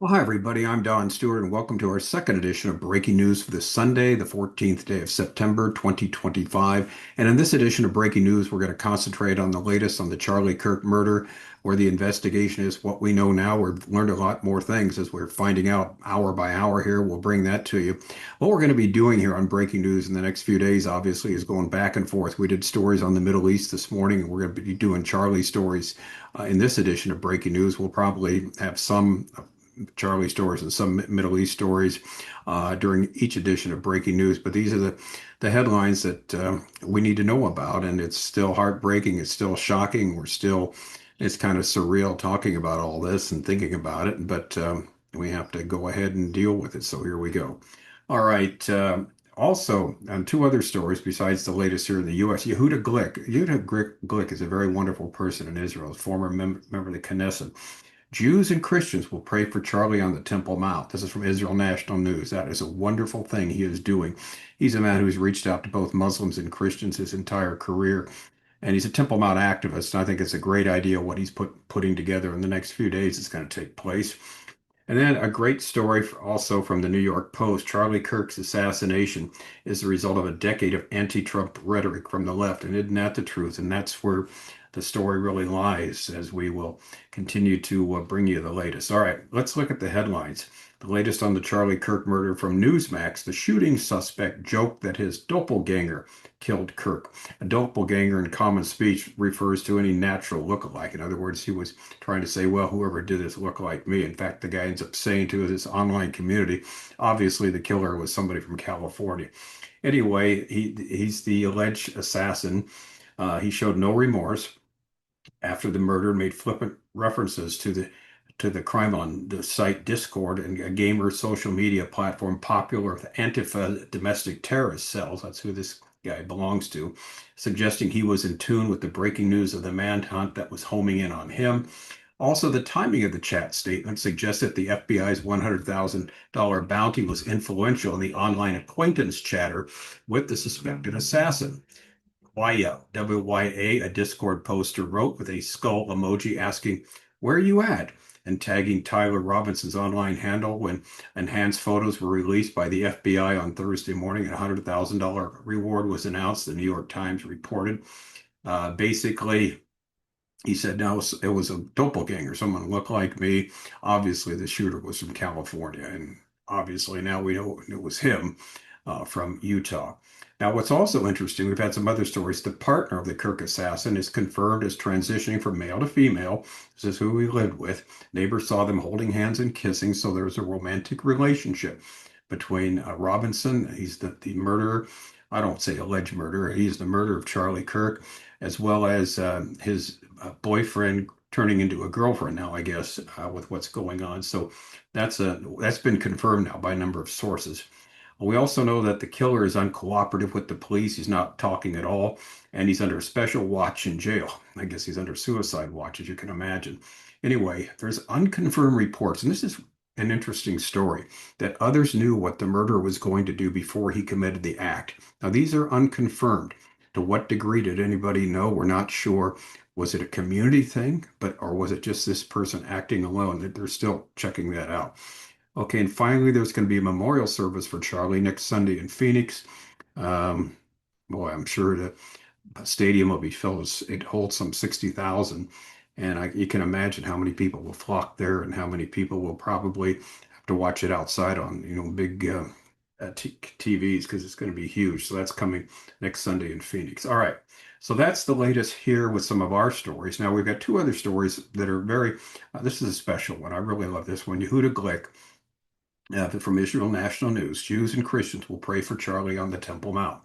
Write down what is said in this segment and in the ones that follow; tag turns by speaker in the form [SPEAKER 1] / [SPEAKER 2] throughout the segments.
[SPEAKER 1] Well, hi, everybody. I'm Don Stewart, and welcome to our second edition of Breaking News for this Sunday, the 14th day of September, 2025. And in this edition of Breaking News, we're going to concentrate on the latest on the Charlie Kirk murder, where the investigation is what we know now. We've learned a lot more things as we're finding out hour by hour here. We'll bring that to you. What we're going to be doing here on Breaking News in the next few days, obviously, is going back and forth. We did stories on the Middle East this morning, and we're going to be doing Charlie stories in this edition of Breaking News. We'll probably have some Charlie stories and some Middle East stories during each edition of Breaking News. But these are the headlines that we need to know about. And it's still heartbreaking. It's still shocking. It's kind of surreal talking about all this and thinking about it. But we have to go ahead and deal with it. So here we go. All right. Also, on two other stories besides the latest here in the U.S., Yehudah Glick. Glick is a very wonderful person in Israel, former member of the Knesset. Jews and Christians will pray for Charlie on the Temple Mount. This is from Israel National News. That is a wonderful thing he is doing. He's a man who's reached out to both Muslims and Christians his entire career, and he's a Temple Mount activist. And I think it's a great idea what he's putting together in the next few days is going to take place. And then a great story also from the New York Post. Charlie Kirk's assassination is the result of a decade of anti-Trump rhetoric from the left. And isn't that the truth? And that's where the story really lies as we will continue to bring you the latest. All right, let's look at the headlines. The latest on the Charlie Kirk murder from Newsmax. The shooting suspect joked that his doppelganger killed Kirk. A doppelganger in common speech refers to any natural lookalike. In other words, he was trying to say, well, whoever did this looked like me. In fact, the guy ends up saying to his online community, obviously the killer was somebody from California. Anyway, he's the alleged assassin. He showed no remorse after the murder, made flippant references to the crime on the site Discord, and a gamer social media platform popular with Antifa domestic terrorist cells. That's who this guy belongs to, suggesting he was in tune with the breaking news of the manhunt that was homing in on him. Also, the timing of the chat statement suggests that the FBI's $100,000 bounty was influential in the online acquaintance chatter with the suspected assassin. WYA, a Discord poster, wrote with a skull emoji asking, "Where are you at?" and tagging Tyler Robinson's online handle when enhanced photos were released by the FBI on Thursday morning. A $100,000 reward was announced, the New York Times reported. Basically, he said, no, it was a doppelganger, someone looked like me. Obviously, the shooter was from California, and obviously now we know it was him from Utah. Now, what's also interesting, we've had some other stories. The partner of the Kirk assassin is confirmed as transitioning from male to female. This is who he lived with. Neighbors saw them holding hands and kissing, so there's a romantic relationship between Robinson. He's the murderer. I don't say alleged murderer. He's the murderer of Charlie Kirk, as well as his boyfriend turning into a girlfriend now, I guess, with what's going on. So that's been confirmed now by a number of sources. We also know that the killer is uncooperative with the police. He's not talking at all, and he's under special watch in jail. I guess he's under suicide watch, as you can imagine. Anyway, there's unconfirmed reports, and this is an interesting story, that others knew what the murderer was going to do before he committed the act. Now, these are unconfirmed. To what degree did anybody know? We're not sure. Was it a community thing, or was it just this person acting alone? They're still checking that out. Okay, and finally, there's going to be a memorial service for Charlie next Sunday in Phoenix. Um, Boy, I'm sure the stadium will be filled. It holds some 60,000, and you can imagine how many people will flock there, and how many people will probably have to watch it outside on big TVs, because it's going to be huge. So that's coming next Sunday in Phoenix. All right. So that's the latest here with some of our stories. Now we've got two other stories that are this is a special one. I really love this one. Yehudah Glick from Israel National News. Jews and Christians will pray for Charlie on the Temple Mount.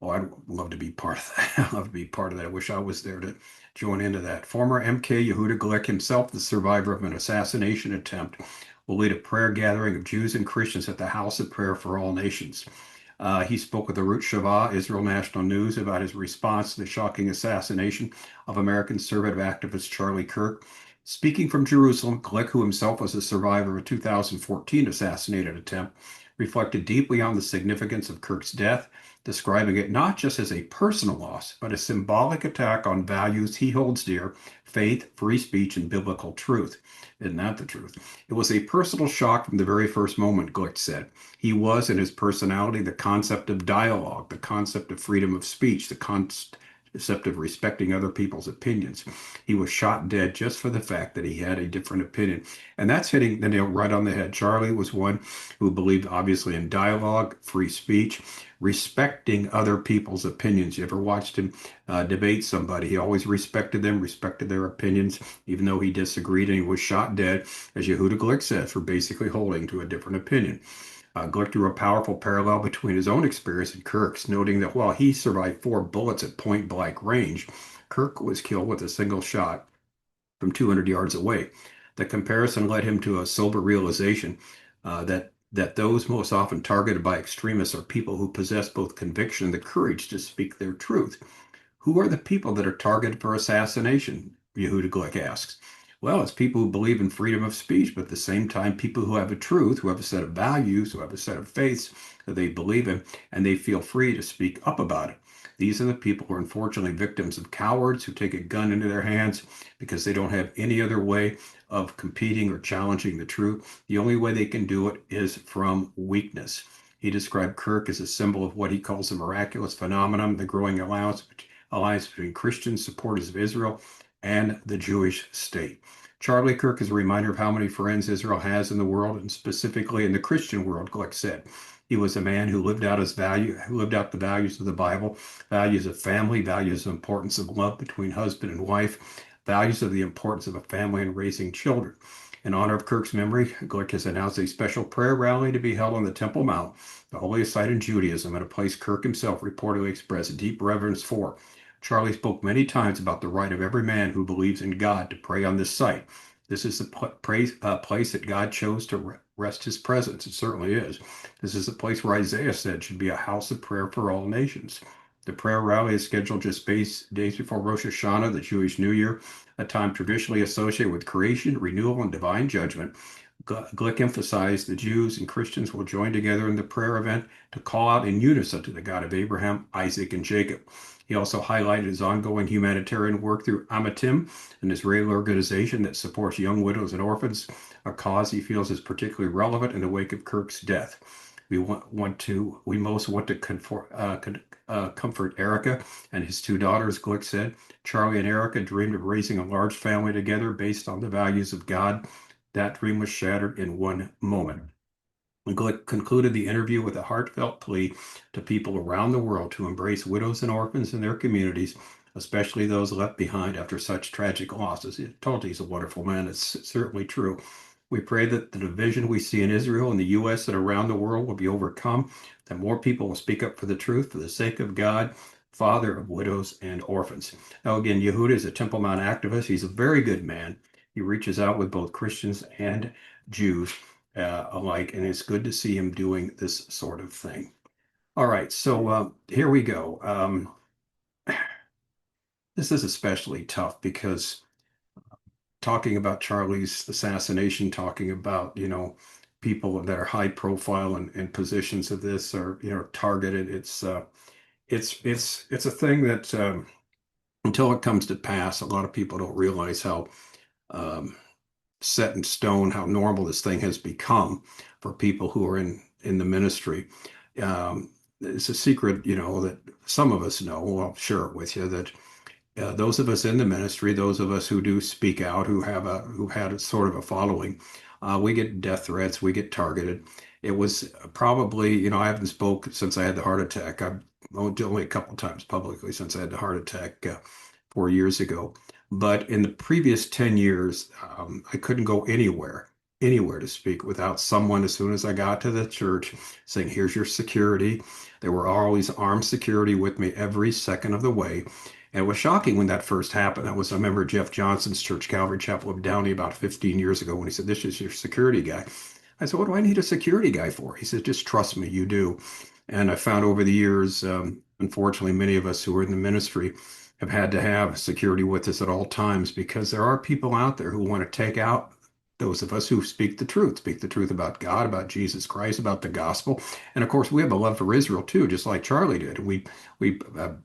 [SPEAKER 1] Oh, I'd love to be part of that. I'd love to be part of that. I wish I was there to join into that. Former MK Yehudah Glick, himself the survivor of an assassination attempt, will lead a prayer gathering of Jews and Christians at the House of Prayer for All Nations. He spoke with the Arutz Sheva, Israel National News, about his response to the shocking assassination of American conservative activist Charlie Kirk. Speaking from Jerusalem, Glick, who himself was a survivor of a 2014 assassinated attempt, reflected deeply on the significance of Kirk's death, describing it not just as a personal loss, but a symbolic attack on values he holds dear: faith, free speech, and biblical truth. Isn't that the truth? It was a personal shock from the very first moment, Glick said. He was, in his personality, the concept of dialogue, the concept of freedom of speech, the concept of respecting other people's opinions. He was shot dead just for the fact that he had a different opinion. And that's hitting the nail right on the head. Charlie was one who believed, obviously, in dialogue, free speech, respecting other people's opinions. You ever watched him debate somebody? He always respected them, respected their opinions, even though he disagreed, and he was shot dead, as Yehudah Glick says, for basically holding to a different opinion. Glick drew a powerful parallel between his own experience and Kirk's, noting that while he survived 4 bullets at point blank range, Kirk was killed with a single shot from 200 yards away. The comparison led him to a sober realization that those most often targeted by extremists are people who possess both conviction and the courage to speak their truth. Who are the people that are targeted for assassination? Yehudah Glick asks. Well, it's people who believe in freedom of speech, but at the same time, people who have a truth, who have a set of values, who have a set of faiths that they believe in, and they feel free to speak up about it. These are the people who are unfortunately victims of cowards who take a gun into their hands because they don't have any other way of competing or challenging the truth. The only way they can do it is from weakness. He described Kirk as a symbol of what he calls the miraculous phenomenon, the growing alliance between Christian supporters of Israel and the Jewish state. Charlie Kirk is a reminder of how many friends Israel has in the world, and specifically in the Christian world, Glick said. He was a man who lived out the values of the Bible, values of family, values of importance of love between husband and wife, values of the importance of a family and raising children. In honor of Kirk's memory, Glick has announced a special prayer rally to be held on the Temple Mount, the holiest site in Judaism, at a place Kirk himself reportedly expressed deep reverence for. Charlie spoke many times about the right of every man who believes in God to pray on this site. This is the place that God chose to rest his presence. It certainly is. This is the place where Isaiah said should be a house of prayer for all nations. The prayer rally is scheduled just days before Rosh Hashanah, the Jewish New Year, a time traditionally associated with creation, renewal, and divine judgment. Glick emphasized the Jews and Christians will join together in the prayer event to call out in unison to the God of Abraham, Isaac, and Jacob. He also highlighted his ongoing humanitarian work through Amitim, an Israeli organization that supports young widows and orphans, a cause he feels is particularly relevant in the wake of Kirk's death. We most want to comfort Erica and his 2 daughters, Glick said. Charlie and Erica dreamed of raising a large family together based on the values of God. That dream was shattered in one moment. Glick concluded the interview with a heartfelt plea to people around the world to embrace widows and orphans in their communities, especially those left behind after such tragic losses. He told he's a wonderful man. It's certainly true. We pray that the division we see in Israel and the U.S. and around the world will be overcome, that more people will speak up for the truth for the sake of God, Father of widows and orphans. Now, again, Yehudah is a Temple Mount activist. He's a very good man. He reaches out with both Christians and Jews alike, and it's good to see him doing this sort of thing. All right, so here we go. This is especially tough because talking about Charlie's assassination, talking about, people that are high profile and positions of this are, targeted. It's a thing that until it comes to pass, a lot of people don't realize how um, set in stone, how normal this thing has become for people who are in the ministry. It's a secret, that some of us know. I'll share it with you that those of us in the ministry, those of us who do speak out, who had a sort of a following, we get death threats, we get targeted. It was probably, I haven't spoke since I had the heart attack. I've only a couple times publicly since I had the heart attack 4 years ago. But in the previous 10 years, I couldn't go anywhere to speak without someone, as soon as I got to the church, saying, here's your security. There were always armed security with me every second of the way. And it was shocking when that first happened. I remember Jeff Johnson's church, Calvary Chapel of Downey, about 15 years ago when he said, this is your security guy. I said, what do I need a security guy for? He said, just trust me, you do. And I found over the years, unfortunately, many of us who are in the ministry have had to have security with us at all times because there are people out there who want to take out those of us who speak the truth about God, about Jesus Christ, about the gospel. And of course, we have a love for Israel too, just like Charlie did. We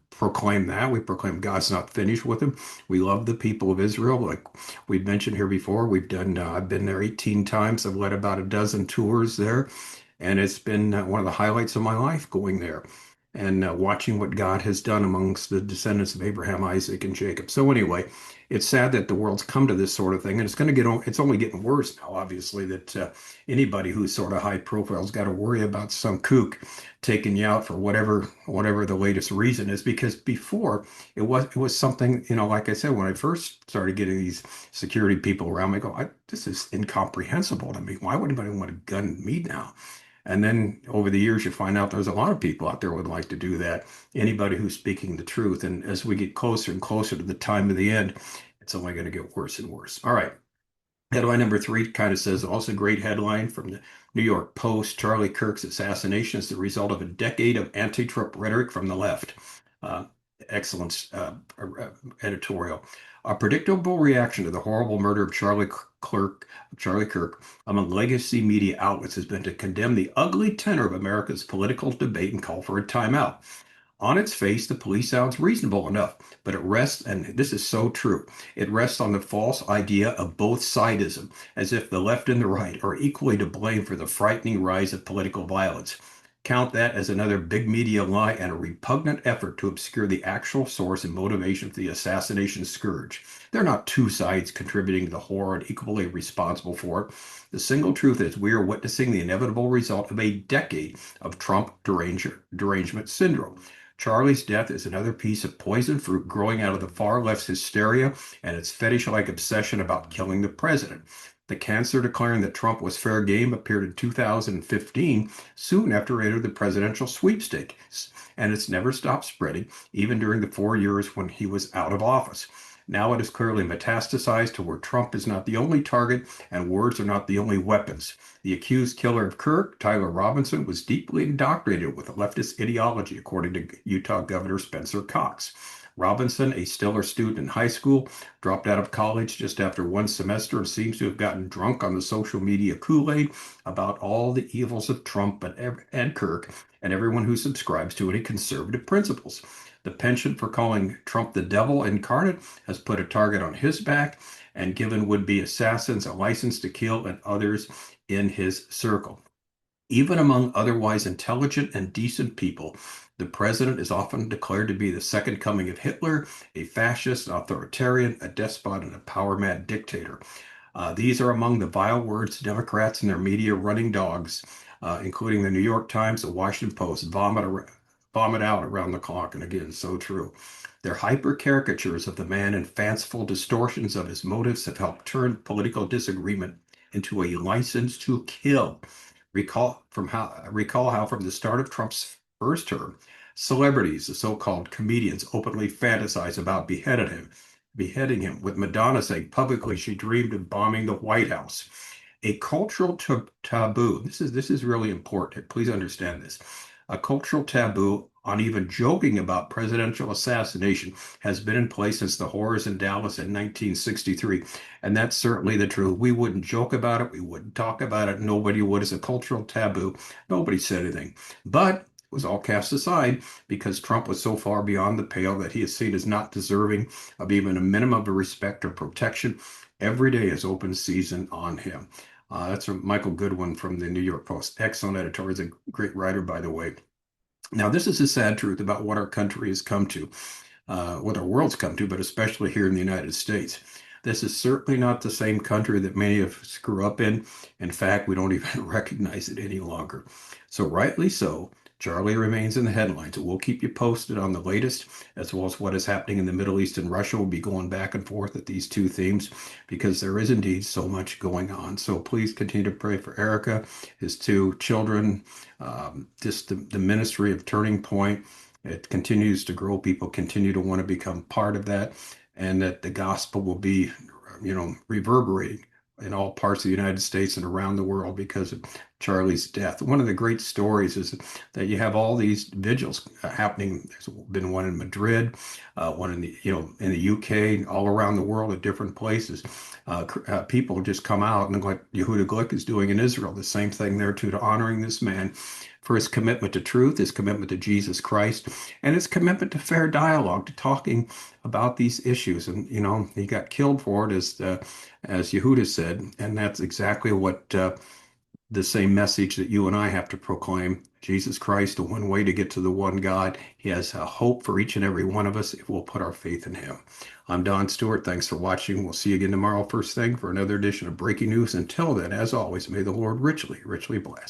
[SPEAKER 1] proclaim that. We proclaim God's not finished with them. We love the people of Israel. Like we've mentioned here before, I've been there 18 times. I've led about a dozen tours there. And it's been one of the highlights of my life going there and watching what God has done amongst the descendants of Abraham, Isaac, and Jacob. So anyway, it's sad that the world's come to this sort of thing, and it's only getting worse now. Obviously, that anybody who's sort of high profile has got to worry about some kook taking you out for whatever the latest reason is. Because before it was something, like I said, when I first started getting these security people around me, this is incomprehensible to me. Why would anybody want to gun me now? And then over the years, you find out there's a lot of people out there who would like to do that. Anybody who's speaking the truth. And as we get closer and closer to the time of the end, it's only going to get worse and worse. All right. Headline number three kind of says also great headline from the New York Post. Charlie Kirk's assassination is the result of a decade of anti-Trump rhetoric from the left. Uh, Excellent editorial. A predictable reaction to the horrible murder of Charlie Kirk among legacy media outlets has been to condemn the ugly tenor of America's political debate and call for a timeout. On its face, the police sounds reasonable enough, but it rests, and this is so true, it rests on the false idea of both sidism, as if the left and the right are equally to blame for the frightening rise of political violence. Count that as another big media lie and a repugnant effort to obscure the actual source and motivation for the assassination scourge. They're not two sides contributing to the horror and equally responsible for it. The single truth is we are witnessing the inevitable result of a decade of Trump derangement syndrome. Charlie's death is another piece of poison fruit growing out of the far left's hysteria and its fetish-like obsession about killing the president. The cancer declaring that Trump was fair game appeared in 2015, soon after he entered the presidential sweepstakes, and it's never stopped spreading, even during the 4 years when he was out of office. Now it is clearly metastasized to where Trump is not the only target and words are not the only weapons. The accused killer of Kirk, Tyler Robinson, was deeply indoctrinated with a leftist ideology, according to Utah Governor Spencer Cox. Robinson, a stellar student in high school, dropped out of college just after one semester and seems to have gotten drunk on the social media Kool-Aid about all the evils of Trump and Kirk and everyone who subscribes to any conservative principles. The penchant for calling Trump the devil incarnate has put a target on his back and given would-be assassins a license to kill and others in his circle. Even among otherwise intelligent and decent people, the president is often declared to be the second coming of Hitler, a fascist, an authoritarian, a despot, and a power-mad dictator. These are among the vile words Democrats and their media running dogs, including the New York Times, the Washington Post, vomit out around the clock. And again, so true. Their hyper caricatures of the man and fanciful distortions of his motives have helped turn political disagreement into a license to kill. Recall how from the start of Trump's first term, celebrities, the so-called comedians, openly fantasize about beheading him, with Madonna saying publicly she dreamed of bombing the White House. A cultural taboo. This is really important. Please understand this. A cultural taboo on even joking about presidential assassination has been in place since the horrors in Dallas in 1963. And that's certainly the truth. We wouldn't joke about it. We wouldn't talk about it. Nobody would. It's a cultural taboo. Nobody said anything. But it was all cast aside because Trump was so far beyond the pale that he is seen as not deserving of even a minimum of respect or protection. Every day is open season on him. That's from Michael Goodwin from the New York Post. Excellent editor. He's a great writer, by the way. Now, this is the sad truth about what our country has come to, what our world's come to, but especially here in the United States. This is certainly not the same country that many of us grew up in. In fact, we don't even recognize it any longer. So rightly so, Charlie remains in the headlines. We'll keep you posted on the latest, as well as what is happening in the Middle East and Russia. We'll be going back and forth at these two themes because there is indeed so much going on. So please continue to pray for Erica, his two children, just the ministry of Turning Point. It continues to grow. People continue to want to become part of that, and that the gospel will be, reverberating in all parts of the United States and around the world because of Charlie's death. One of the great stories is that you have all these vigils happening. There's been one in Madrid, one in the in the UK, all around the world at different places. People just come out, and like Yehudah Glick is doing in Israel, the same thing there too, to honoring this man for his commitment to truth, his commitment to Jesus Christ, and his commitment to fair dialogue, to talking about these issues. And he got killed for it, as Yehudah said, and that's exactly what the same message that you and I have to proclaim. Jesus Christ, the one way to get to the one God. He has a hope for each and every one of us if we'll put our faith in him. I'm Don Stewart. Thanks for watching. We'll see you again tomorrow first thing for another edition of Breaking News. Until then, as always, may the Lord richly, richly bless.